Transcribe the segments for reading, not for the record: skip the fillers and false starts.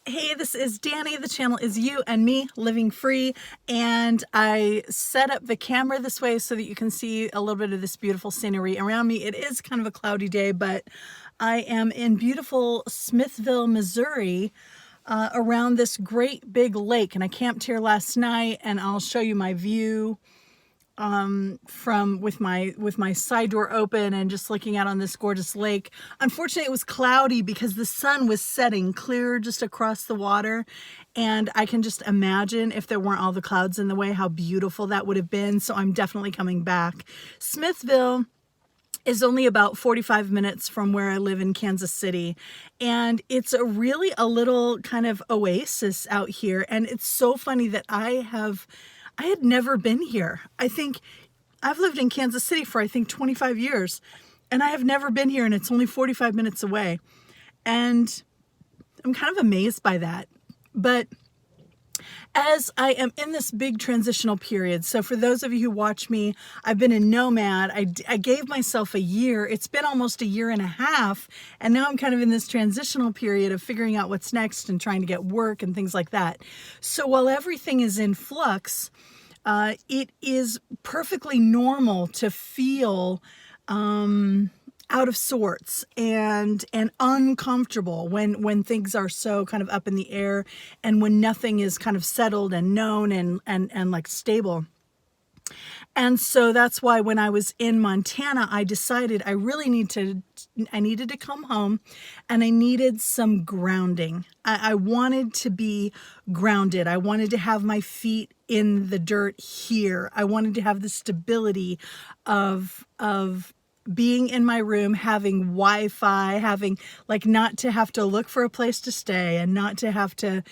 Hey, this is Dani. The channel is You and Me Living Free, and I set up the camera this way so that you can see a little bit of this beautiful scenery around me. It is kind of a cloudy day, but I am in beautiful Smithville, Missouri, around this great big lake, and I camped here last night, and I'll show you my view from with my side door open and just looking out on this gorgeous lake. Unfortunately, it was cloudy because the sun was setting clear just across the water, and I can just imagine if there weren't all the clouds in the way how beautiful that would have been. So I'm definitely coming back. Smithville is only about 45 minutes from where I live in Kansas City, and it's really a little kind of oasis out here. And it's so funny that I had never been here. I think I've lived in Kansas City for 25 years, and I have never been here, and it's only 45 minutes away. And I'm kind of amazed by that. But as I am in this big transitional period, so for those of you who watch me, I've been a nomad. I gave myself a year. It's been almost a year and a half, and now I'm kind of in this transitional period of figuring out what's next and trying to get work and things like that. So while everything is in flux, it is perfectly normal to feel out of sorts and uncomfortable when things are so kind of up in the air and when nothing is kind of settled and known and like stable. And so that's why when I was in Montana, I decided I needed to come home, and I needed some grounding. I wanted to be grounded. I wanted to have my feet in the dirt here. I wanted to have the stability of being in my room, having Wi-Fi, having not to have to look for a place to stay and not to have to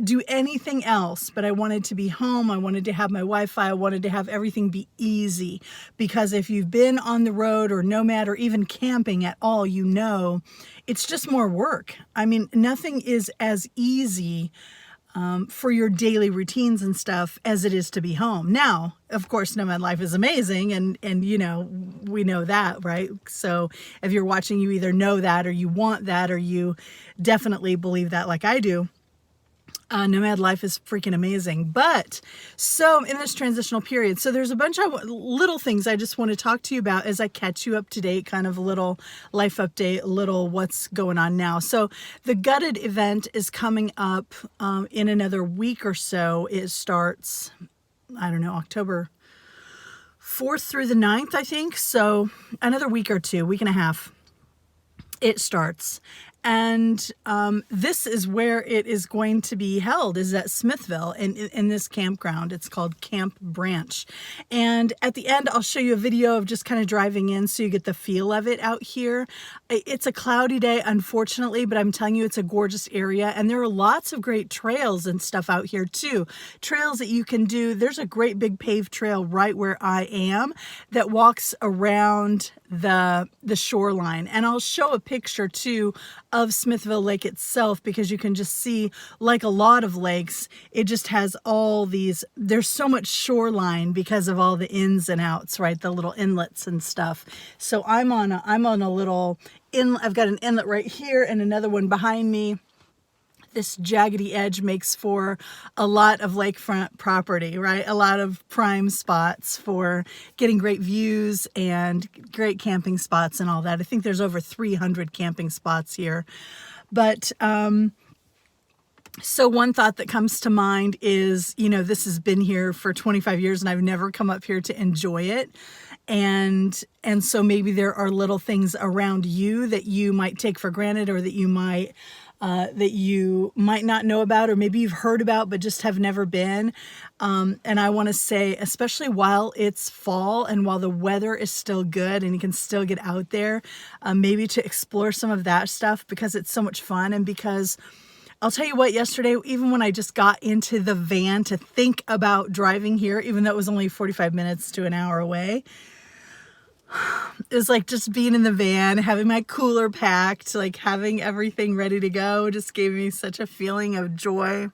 do anything else. But I wanted to be home. I wanted to have my Wi-Fi. I wanted to have everything be easy, because if you've been on the road or nomad or even camping at all, you know it's just more work. I mean, nothing is as easy for your daily routines and stuff as it is to be home. Now, of course, nomad life is amazing, and you know, we know that, right? So if you're watching, you either know that, or you want that, or you definitely believe that like I do. Nomad life is freaking amazing. But so in this transitional period, so there's a bunch of little things I just want to talk to you about as I catch you up to date, kind of a little life update, a little what's going on now. So the Gutted event is coming up in another week or so. It starts, I don't know, October 4th through the 9th, I think. So another week or two, week and a half, it starts. And this is where it is going to be held, is at Smithville in this campground. It's called Camp Branch. And at the end, I'll show you a video of just kind of driving in so you get the feel of it out here. It's a cloudy day, unfortunately, but I'm telling you, it's a gorgeous area. And there are lots of great trails and stuff out here too. Trails that you can do. There's a great big paved trail right where I am that walks around the shoreline. And I'll show a picture too of Smithville Lake itself, because you can just see, like a lot of lakes, it just has all these, there's so much shoreline because of all the ins and outs, right? The little inlets and stuff. So I'm on a little I've got an inlet right here and another one behind me. This jaggedy edge makes for a lot of lakefront property, right? A lot of prime spots for getting great views and great camping spots and all that. I think there's over 300 camping spots here. But so one thought that comes to mind is, you know, this has been here for 25 years and I've never come up here to enjoy it. And so maybe there are little things around you that you might take for granted, or that you might not know about, or maybe you've heard about but just have never been. And I want to say, especially while it's fall and while the weather is still good and you can still get out there, maybe to explore some of that stuff, because it's so much fun. And because I'll tell you what, yesterday, even when I just got into the van to think about driving here, even though it was only 45 minutes to an hour away, it was like just being in the van, having my cooler packed, like having everything ready to go, just gave me such a feeling of joy.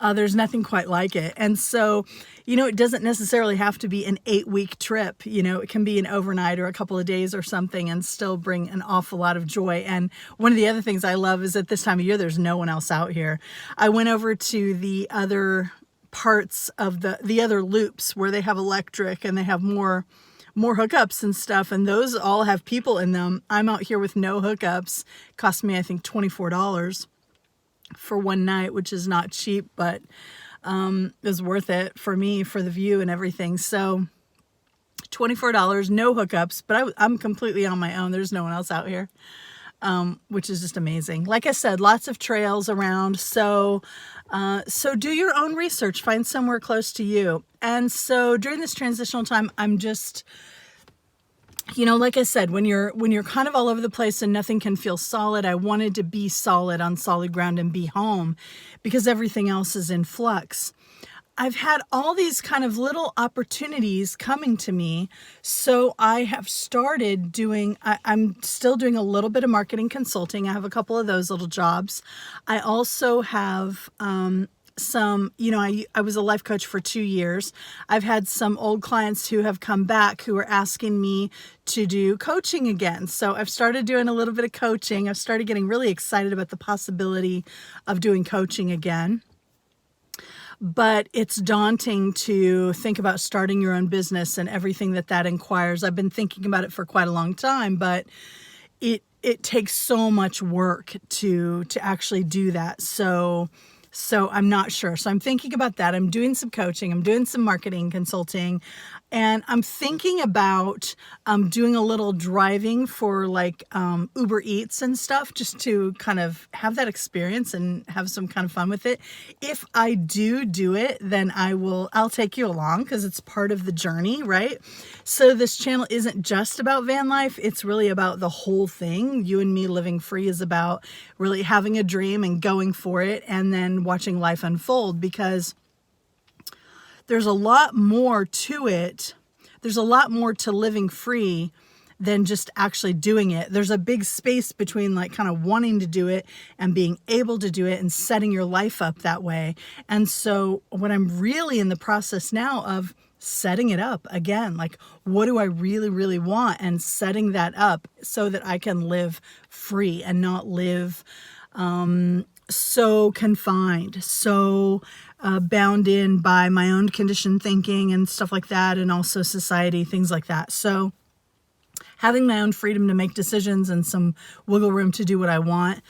There's nothing quite like it. And so, it doesn't necessarily have to be an 8-week trip. It can be an overnight or a couple of days or something and still bring an awful lot of joy. And one of the other things I love is at this time of year, there's no one else out here. I went over to the other parts of the other loops where they have electric and they have more hookups and stuff, and those all have people in them. I'm out here with no hookups. It cost me, I think, $24 for one night, which is not cheap, but it was worth it for me, for the view and everything. So $24, no hookups, but I'm completely on my own. There's no one else out here, which is just amazing. Like I said, lots of trails around. So do your own research, find somewhere close to you. And so during this transitional time, I'm just, like I said, when you're kind of all over the place and nothing can feel solid, I wanted to be solid on solid ground and be home because everything else is in flux. I've had all these kind of little opportunities coming to me. So I have started I'm still doing a little bit of marketing consulting. I have a couple of those little jobs. I also have, some, I was a life coach for 2 years. I've had some old clients who have come back who are asking me to do coaching again. So I've started doing a little bit of coaching. I've started getting really excited about the possibility of doing coaching again. But it's daunting to think about starting your own business and everything that inquires. I've been thinking about it for quite a long time, but it takes so much work to actually do that. So I'm not sure. So I'm thinking about that. I'm doing some coaching. I'm doing some marketing consulting. And I'm thinking about doing a little driving for like Uber Eats and stuff, just to kind of have that experience and have some kind of fun with it. If I do it, then I'll take you along because it's part of the journey, right? So this channel isn't just about van life. It's really about the whole thing. You and Me Living Free is about really having a dream and going for it and then watching life unfold, because there's a lot more to it. There's a lot more to living free than just actually doing it. There's a big space between like kind of wanting to do it and being able to do it and setting your life up that way. And so what I'm really in the process now of setting it up again, like what do I really, really want, and setting that up so that I can live free and not live so confined, so bound in by my own conditioned thinking and stuff like that, and also society, things like that. So having my own freedom to make decisions and some wiggle room to do what I want.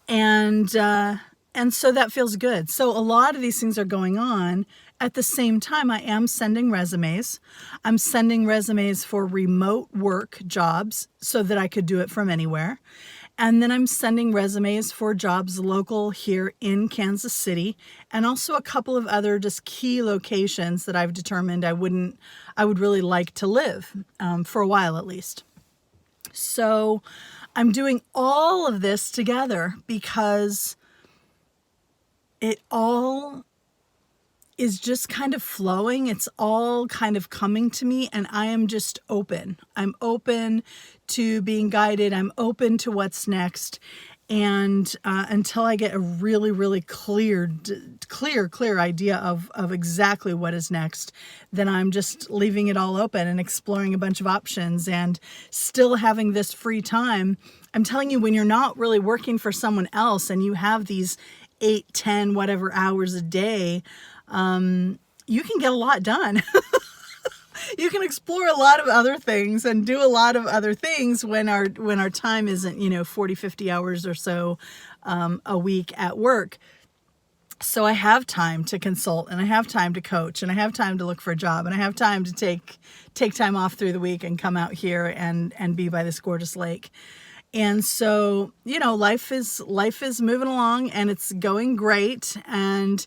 And so that feels good. So a lot of these things are going on. At the same time, I am sending resumes. I'm sending resumes for remote work jobs so that I could do it from anywhere. And then I'm sending resumes for jobs local here in Kansas City, and also a couple of other just key locations that I've determined I would really like to live for a while at least. So I'm doing all of this together because it all is just kind of flowing. It's all kind of coming to me, and I am just open. I'm open to being guided. I'm open to what's next. And until I get a really, really clear idea of exactly what is next, then I'm just leaving it all open and exploring a bunch of options and still having this free time. I'm telling you, when you're not really working for someone else and you have these 8, 10, whatever hours a day, you can get a lot done. You can explore a lot of other things and do a lot of other things when our time isn't, 40, 50 hours or so a week at work. So I have time to consult, and I have time to coach, and I have time to look for a job, and I have time to take time off through the week and come out here and be by this gorgeous lake. And so, life is moving along, and it's going great. And,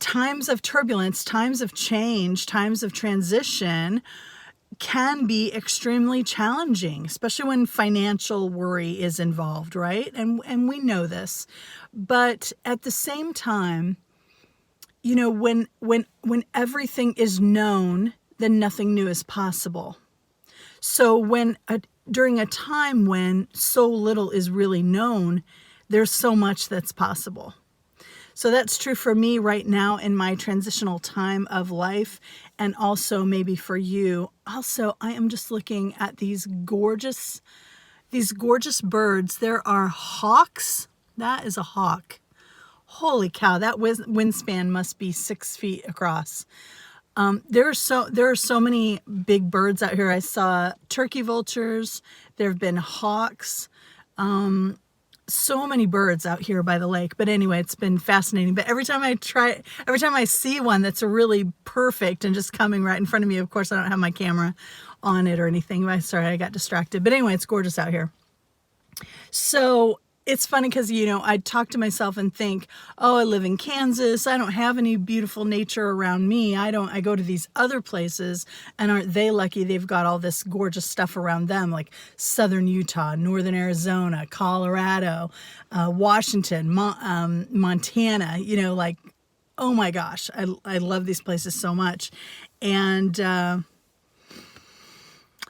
times of turbulence, times of change, times of transition can be extremely challenging, especially when financial worry is involved, right? And we know this. But at the same time, when everything is known, then nothing new is possible. So during a time when so little is really known, there's so much that's possible. So that's true for me right now in my transitional time of life, and also maybe for you. Also, I am just looking at these gorgeous birds. There are hawks. That is a hawk. Holy cow, that wingspan must be 6 feet across. There are so many big birds out here. I saw turkey vultures. There have been hawks. So many birds out here by the lake. But anyway, it's been fascinating. But every time I see one that's really perfect and just coming right in front of me, of course, I don't have my camera on it or anything. Sorry, I got distracted. But anyway, it's gorgeous out here. So it's funny because, you know, I talk to myself and think, oh, I live in Kansas. I don't have any beautiful nature around me. I go to these other places, and aren't they lucky? They've got all this gorgeous stuff around them, like southern Utah, northern Arizona, Colorado, Washington, Montana, you know, like, oh my gosh, I love these places so much. And,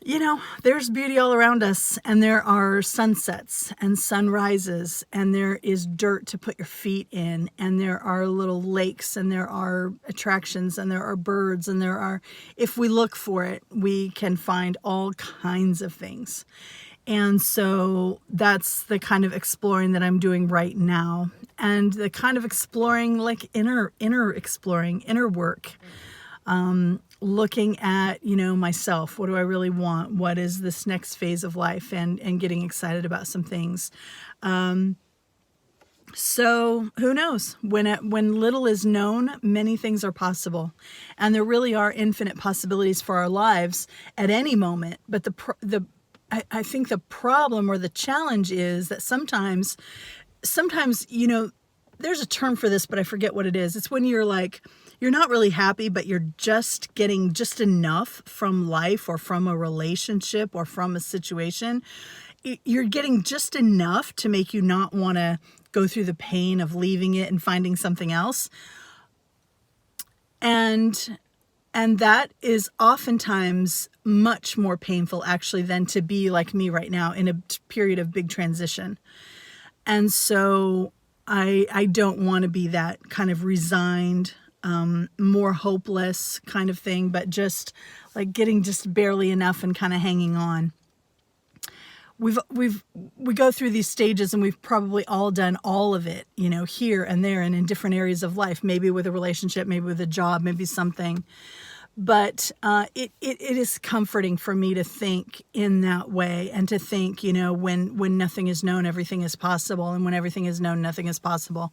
you know, there's beauty all around us, and there are sunsets and sunrises, and there is dirt to put your feet in, and there are little lakes, and there are attractions, and there are birds, and if we look for it, we can find all kinds of things. And so that's the kind of exploring that I'm doing right now, and the kind of exploring, like inner work. Looking at, you know, myself. What do I really want? What is this next phase of life? And getting excited about some things. So who knows? When little is known, many things are possible, and there really are infinite possibilities for our lives at any moment. But I think the problem or the challenge is that sometimes, you know, there's a term for this, but I forget what it is. It's when you're not really happy, but you're just getting just enough from life or from a relationship or from a situation. You're getting just enough to make you not want to go through the pain of leaving it and finding something else. And that is oftentimes much more painful, actually, than to be like me right now in a period of big transition. And so I don't want to be that kind of resigned, more hopeless kind of thing, but just like getting just barely enough and kind of hanging on. We go through these stages, and we've probably all done all of it, you know, here and there and in different areas of life, maybe with a relationship, maybe with a job, maybe something. But it is comforting for me to think in that way, and to think, you know, when nothing is known, everything is possible. And when everything is known, nothing is possible.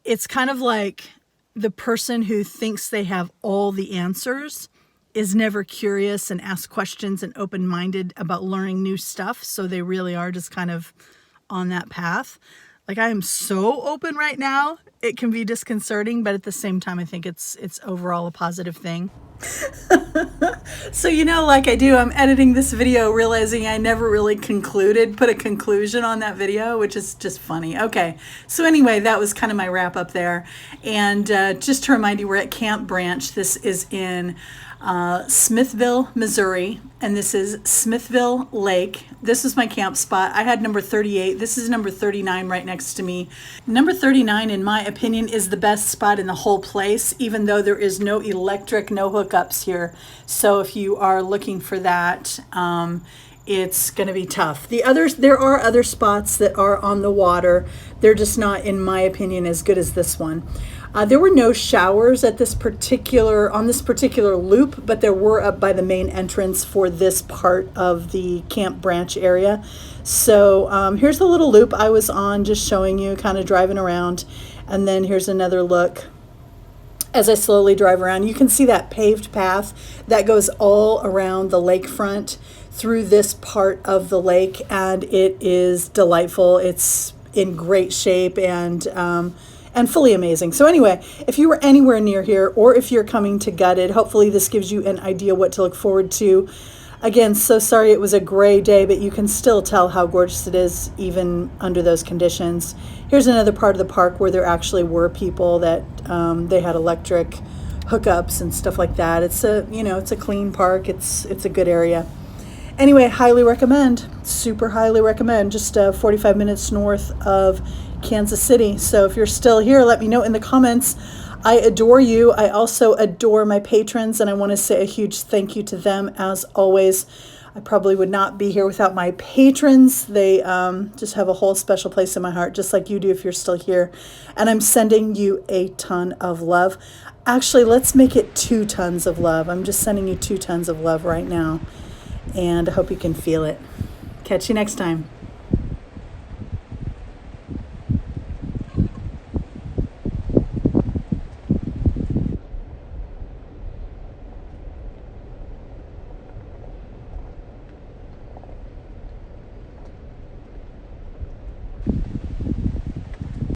It's kind of like the person who thinks they have all the answers is never curious and asks questions and open-minded about learning new stuff. So they really are just kind of on that path. Like, I am so open right now. It can be disconcerting, but at the same time, I think it's overall a positive thing. So, you know, like I do, I'm editing this video realizing I never really put a conclusion on that video, which is just funny. Okay, so anyway, that was kind of my wrap up there. And just to remind you, we're at Camp Branch. This is in Smithville, Missouri, and this is Smithville Lake. This is my camp spot. I had number 38. This is number 39 right next to me. Number 39, in my opinion, is the best spot in the whole place, even though there is no electric, no hookups here. So if you are looking for that, it's going to be tough. There are other spots that are on the water. They're just not, in my opinion, as good as this one. There were no showers on this particular loop, but there were up by the main entrance for this part of the Camp Branch area. So here's the little loop I was on, just showing you, kind of driving around. And then here's another look as I slowly drive around. You can see that paved path that goes all around the lakefront through this part of the lake, and it is delightful. It's in great shape and fully amazing. So anyway, if you were anywhere near here, or if you're coming to Gutted, hopefully this gives you an idea what to look forward to. Again, so sorry it was a gray day, but you can still tell how gorgeous it is even under those conditions. Here's another part of the park where there actually were people that they had electric hookups and stuff like that. It's a clean park. It's a good area. Anyway, highly recommend, super highly recommend. Just 45 minutes north of Kansas City. So if you're still here, let me know in the comments. I adore you. I also adore my patrons, and I want to say a huge thank you to them as always. I probably would not be here without my patrons. They just have a whole special place in my heart, just like you do if you're still here. And I'm sending you a ton of love. Actually, let's make it 2 tons of love. I'm just sending you 2 tons of love right now. And I hope you can feel it. Catch you next time.